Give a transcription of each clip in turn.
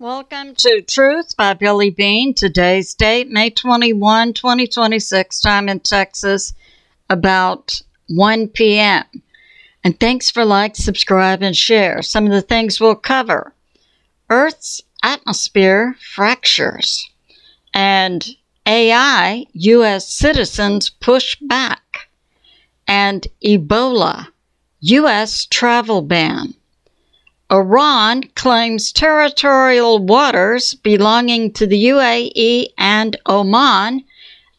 Welcome to Truth by Billie Beene. Today's date, May 21, 2026, time in Texas, about 1 p.m. And thanks for like, subscribe, and share. Some of the things we'll cover: Earth's atmosphere fractures, and AI, U.S. citizens push back, and Ebola, U.S. travel ban. Iran claims territorial waters belonging to the UAE and Oman,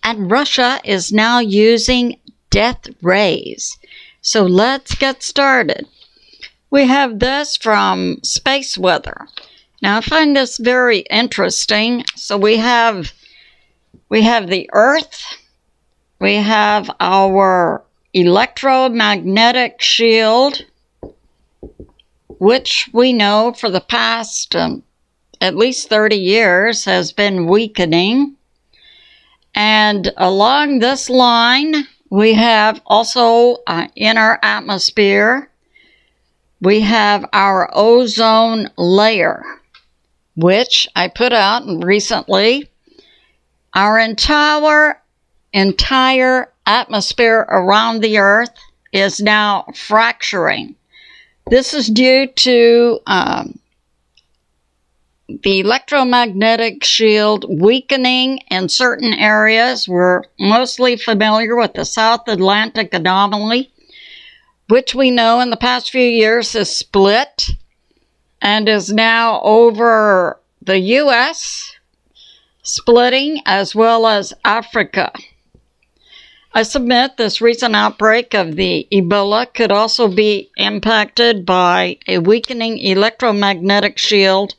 and Russia is now using death rays. So let's get started. We have this from Space Weather. Now I find this very interesting. So we have the Earth, we have our electromagnetic shield, which we know for the past at least 30 years has been weakening. And along this line, we have also in our atmosphere, we have our ozone layer, which I put out recently. Our entire atmosphere around the Earth is now fracturing. This is due to the electromagnetic shield weakening in certain areas. We're mostly familiar with the South Atlantic anomaly, which we know in the past few years has split and is now over the U.S., splitting, as well as Africa. I submit this recent outbreak of the Ebola could also be impacted by a weakening electromagnetic shield,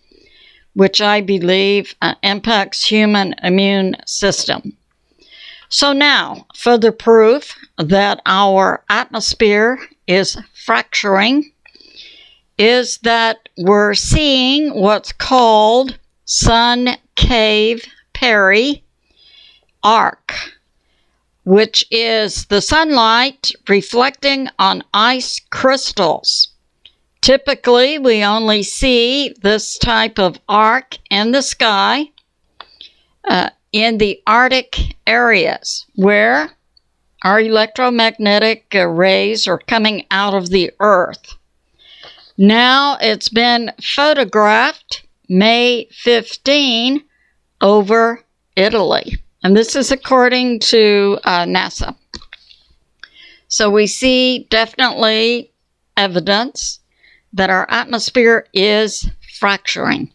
which I believe impacts human immune system. So now, further proof that our atmosphere is fracturing is that we're seeing what's called Sun Cave Perry arc, which is the sunlight reflecting on ice crystals. Typically, we only see this type of arc in the sky in the Arctic areas where our electromagnetic rays are coming out of the Earth. Now it's been photographed May 15 over Italy. And this is according to NASA. So we see definitely evidence that our atmosphere is fracturing.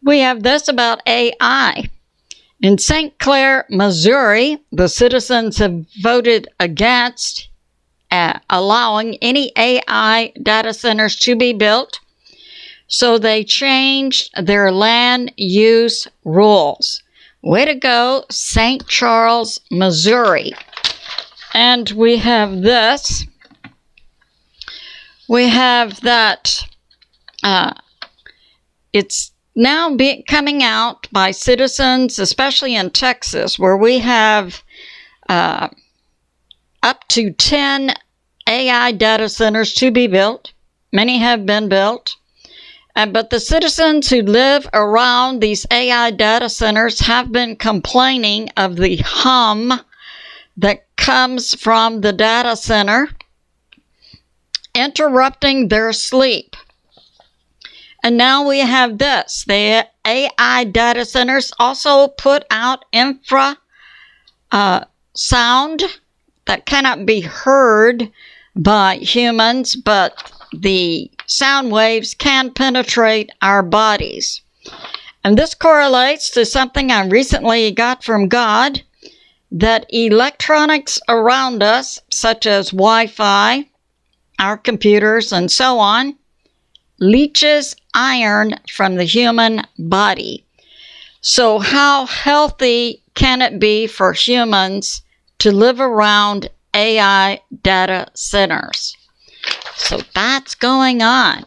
We have this about AI. In St. Clair, Missouri, the citizens have voted against allowing any AI data centers to be built. So they changed their land use rules. Way to go, St. Charles, Missouri. And we have this. We have that it's now coming out by citizens, especially in Texas, where we have up to 10 AI data centers to be built. Many have been built. But the citizens who live around these AI data centers have been complaining of the hum that comes from the data center, interrupting their sleep. And now we have this. The AI data centers also put out infra sound that cannot be heard by humans, but the sound waves can penetrate our bodies. And this correlates to something I recently got from God, that electronics around us, such as Wi-Fi, our computers, and so on, leaches iron from the human body. So how healthy can it be for humans to live around AI data centers? So that's going on.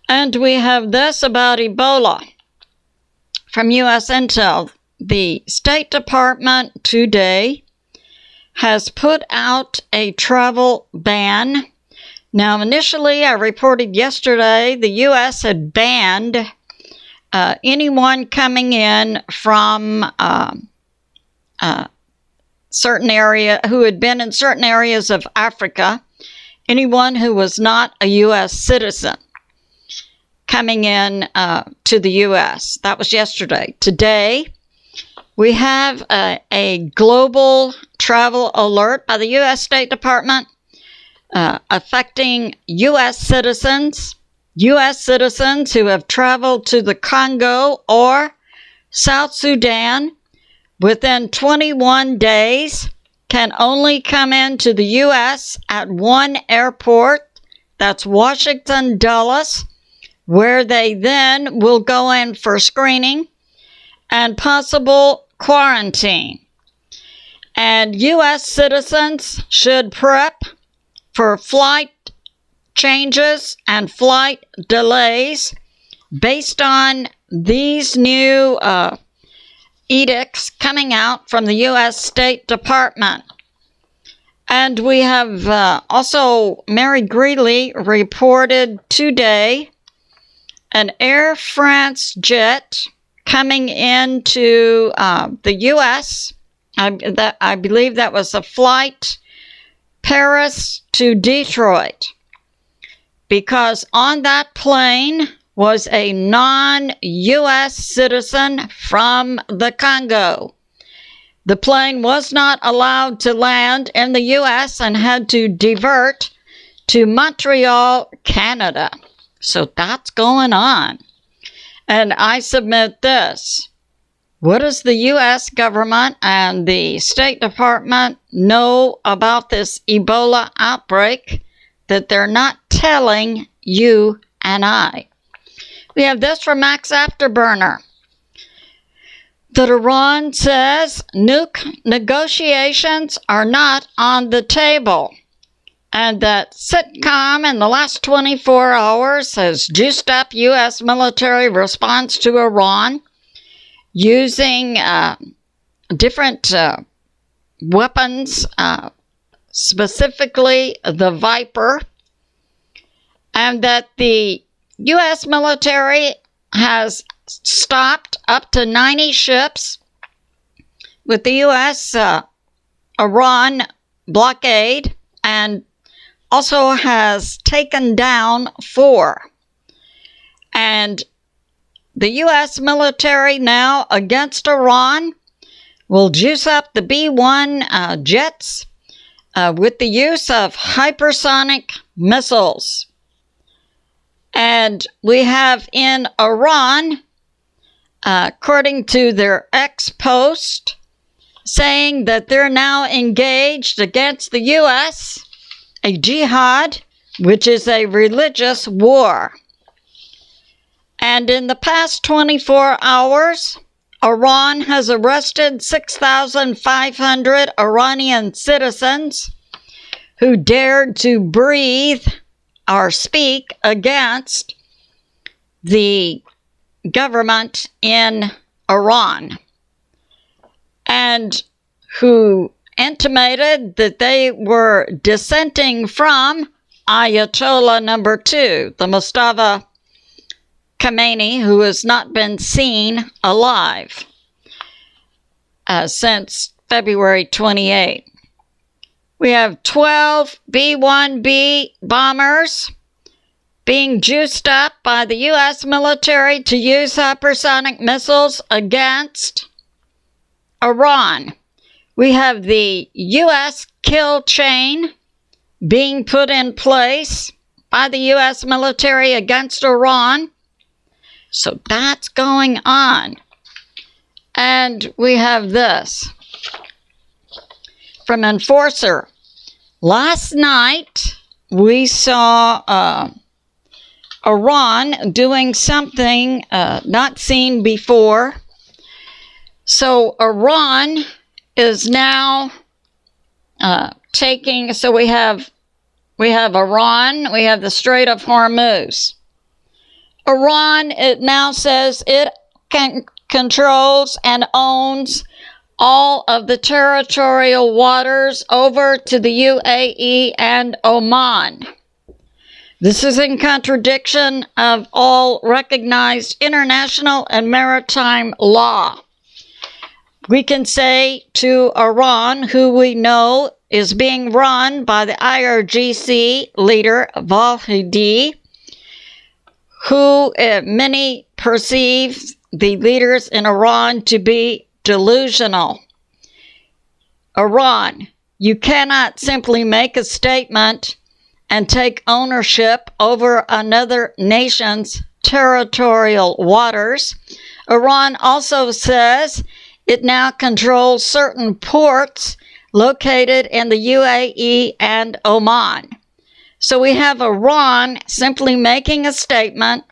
And we have this about Ebola from U.S. Intel. The State Department today has put out a travel ban. Now, initially, I reported yesterday the U.S. had banned anyone coming in from certain area, who had been in certain areas of Africa, anyone who was not a U.S. citizen coming in to the U.S. That was yesterday. Today, we have a global travel alert by the U.S. State Department affecting U.S. citizens who have traveled to the Congo or South Sudan within 21 days can only come into the U.S. at one airport, that's Washington, Dulles, where they then will go in for screening and possible quarantine. And U.S. citizens should prep for flight changes and flight delays based on these new edicts coming out from the U.S. State Department. And we have also, Mary Greeley reported today an Air France jet coming into the U.S. I believe that was a flight Paris to Detroit, because on that plane was a non-U.S. citizen from the Congo. The plane was not allowed to land in the U.S. and had to divert to Montreal, Canada. So that's going on. And I submit this. What does the U.S. government and the State Department know about this Ebola outbreak that they're not telling you and I? We have this from Max Afterburner, that Iran says nuke negotiations are not on the table, and that Sitcom in the last 24 hours has juiced up U.S. military response to Iran using different weapons, specifically the Viper, and that the U.S. military has stopped up to 90 ships with the U.S. Iran blockade, and also has taken down 4. And the U.S. military now against Iran will juice up the B-1 jets with the use of hypersonic missiles. And we have in Iran, according to their ex-post, saying that they're now engaged against the U.S., a jihad, which is a religious war. And in the past 24 hours, Iran has arrested 6,500 Iranian citizens who dared to breathe or speak against the government in Iran, and who intimated that they were dissenting from Ayatollah number 2, the Mustafa Khamenei, who has not been seen alive since February 28. We have 12 B-1B bombers being juiced up by the U.S. military to use hypersonic missiles against Iran. We have the U.S. kill chain being put in place by the U.S. military against Iran. So that's going on. And we have this from Enforcer. Last night, we saw Iran doing something not seen before. So Iran is now taking, so we have Iran, we have the Strait of Hormuz. Iran, it now says it controls and owns all of the territorial waters over to the UAE and Oman. This is in contradiction of all recognized international and maritime law. We can say to Iran, who we know is being run by the IRGC leader, Vahidi, who many perceive the leaders in Iran to be delusional. Iran, you cannot simply make a statement and take ownership over another nation's territorial waters. Iran also says it now controls certain ports located in the UAE and Oman. So we have Iran simply making a statement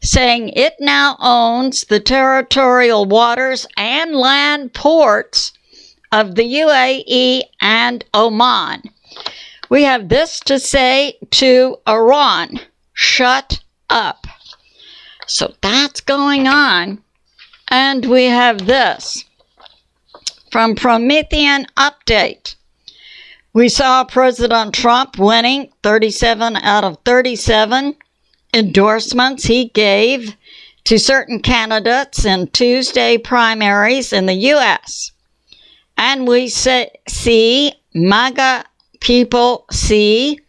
saying it now owns the territorial waters and land ports of the UAE and Oman. We have this to say to Iran: shut up. So that's going on. And we have this from Promethean Update. We saw President Trump winning 37 out of 37 endorsements he gave to certain candidates in Tuesday primaries in the U.S. And we see MAGA people see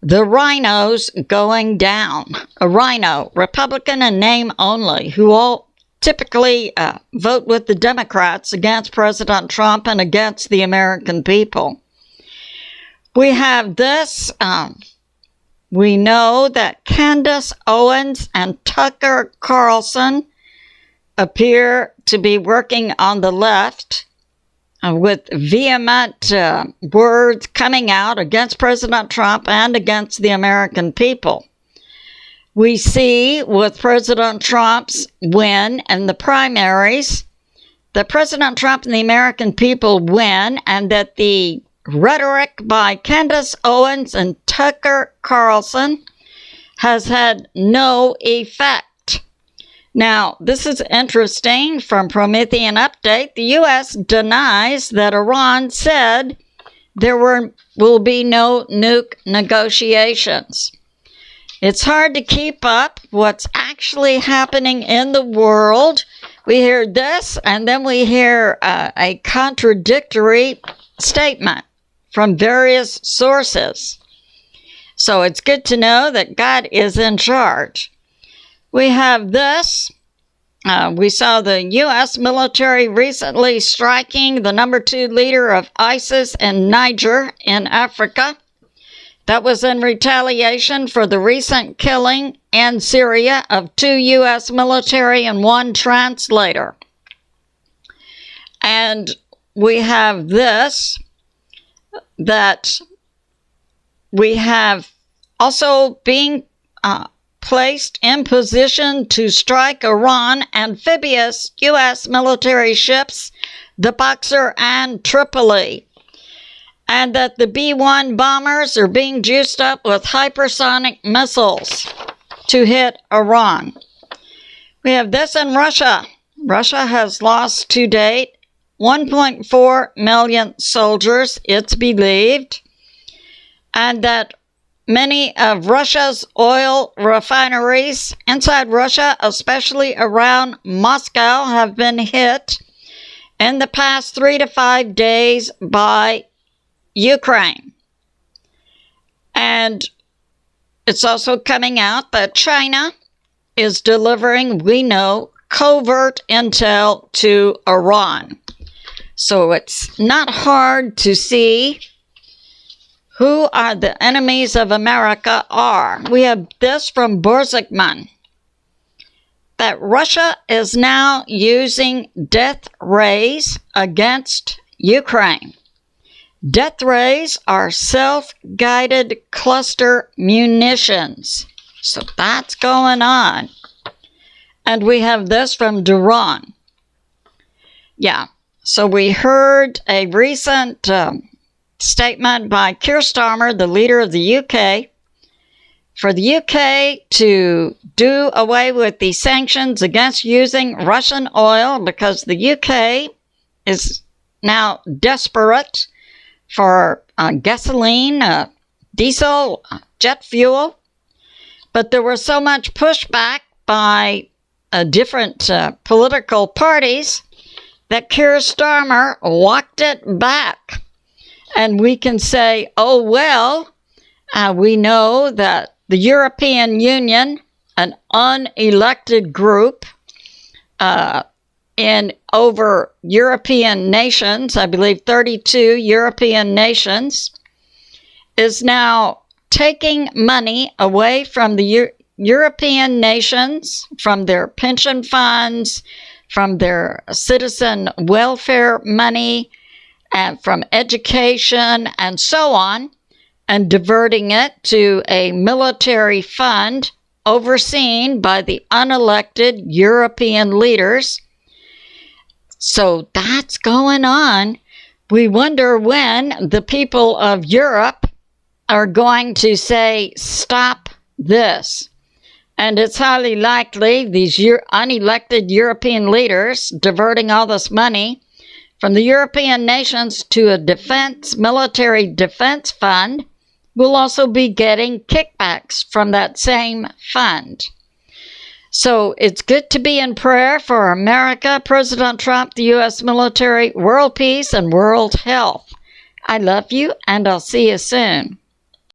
the Rino's going down. A Rino, Republican in name only, who all typically vote with the Democrats against President Trump and against the American people. We have this. We know that Candace Owens and Tucker Carlson appear to be working on the left with vehement words coming out against President Trump and against the American people. We see with President Trump's win in the primaries that President Trump and the American people win, and that the rhetoric by Candace Owens and Tucker Carlson has had no effect. Now, this is interesting from Promethean Update. The U.S. denies that Iran said there will be no nuke negotiations. It's hard to keep up what's actually happening in the world. We hear this, and then we hear a contradictory statement from various sources. So it's good to know that God is in charge. We have this. We saw the U.S. military recently striking the number 2 leader of ISIS in Niger in Africa. That was in retaliation for the recent killing in Syria of 2 U.S. military and 1 translator. And we have this, that we have also being placed in position to strike Iran amphibious U.S. military ships, the Boxer and Tripoli, and that the B-1 bombers are being juiced up with hypersonic missiles to hit Iran. We have this in Russia. Russia has lost to date 1.4 million soldiers, it's believed, and that many of Russia's oil refineries inside Russia, especially around Moscow, have been hit in the past 3 to 5 days by Ukraine. And it's also coming out that China is delivering, we know, covert intel to Iran. So it's not hard to see who are the enemies of America are. We have this from Borzikman, that Russia is now using death rays against Ukraine. Death rays are self-guided cluster munitions. So that's going on. And we have this from Duran. Yeah, so we heard a recent statement by Keir Starmer, the leader of the UK, for the UK to do away with the sanctions against using Russian oil because the UK is now desperate for gasoline, diesel, jet fuel. But there was so much pushback by different political parties that Keir Starmer walked it back. And we can say, oh, well, we know that the European Union, an unelected group in over European nations, I believe 32 European nations, is now taking money away from the European nations, from their pension funds, from their citizen welfare money, and from education and so on, and diverting it to a military fund overseen by the unelected European leaders. So that's going on. We wonder when the people of Europe are going to say, stop this. And it's highly likely these unelected European leaders diverting all this money from the European nations to a military defense fund will also be getting kickbacks from that same fund. So it's good to be in prayer for America, President Trump, the U.S. military, world peace, and world health. I love you, and I'll see you soon.